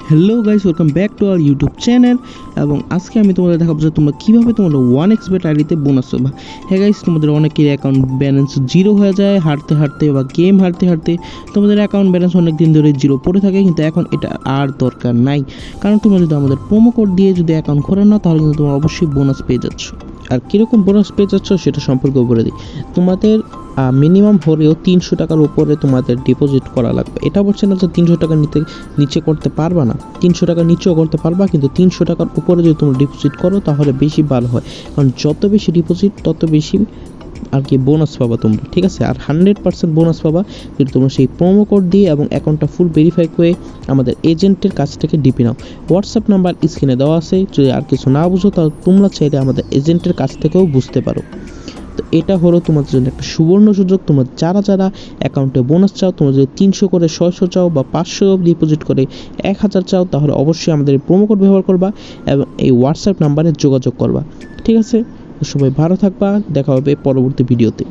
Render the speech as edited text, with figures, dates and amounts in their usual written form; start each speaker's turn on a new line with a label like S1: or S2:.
S1: Hello guys, welcome back to our YouTube channel. এবং আজকে আমি তোমাদের দেখাবো যে তোমরা কীভাবে তোমাদের 1xbet আইডিতে বোনাস পাবা। হ্যাঁ গাইস, তোমাদের অনেকের অ্যাকাউন্ট ব্যালেন্স জিরো হয়ে যায় হারতে হারতে বা গেম হারতে হারতে। তোমাদের অ্যাকাউন্ট ব্যালেন্স অনেক দিন ধরে জিরো পড়ে থাকে, কিন্তু এখন এটা আর দরকার নাই, কারণ তোমরা যদি আমাদের প্রোমো কোড দিয়ে যদি অ্যাকাউন্ট খোলে না, তাহলে কিন্তু তোমরা অবশ্যই বোনাস পেয়ে যাচ্ছ। আর কীরকম বোনাস পেয়ে যাচ্ছ সেটা সম্পর্কে বলে দিই। তোমাদের মিনিমাম হলেও 300 টাকার উপরে তোমাদের ডিপোজিট করা লাগবে। এটা বলছে না যে 300 টাকা নিচে করতে পারবা না, 300 টাকা নিচেও করতে পারবা, কিন্তু 300 টাকার উপরে যদি তোমরা ডিপোজিট করো তাহলে বেশি ভালো হয়, কারণ যত বেশি ডিপোজিট তত বেশি আর কি বোনাস পাবা তোমরা, ঠিক আছে। আর 100% বোনাস পাবা যদি তোমরা সেই প্রোমো কোড দিয়ে এবং অ্যাকাউন্টটা ফুল ভেরিফাই করে আমাদের এজেন্টের কাছ থেকে ডিপি নাও। হোয়াটসঅ্যাপ নাম্বার স্ক্রিনে দেওয়া আছে, যদি আর কিছু না বুঝো তাহলে তোমরা চাইলে আমাদের এজেন্টের কাছ থেকেও বুঝতে পারো। তো এটা হলো তোমাদের জন্য একটা সুবর্ণ সুযোগ। তোমরা যারা অ্যাকাউন্টে বোনাস চাও, তোমরা যদি 300 করে 600 চাও বা 500 ডিপোজিট করে 1000 চাও, তাহলে অবশ্যই আমাদের এই প্রোমো কোড ব্যবহার করবা এবং এই হোয়াটসঅ্যাপ নাম্বারে যোগাযোগ করবা, ঠিক আছে। সবাই ভালো থাকবা, দেখা হবে পরবর্তী ভিডিওতে।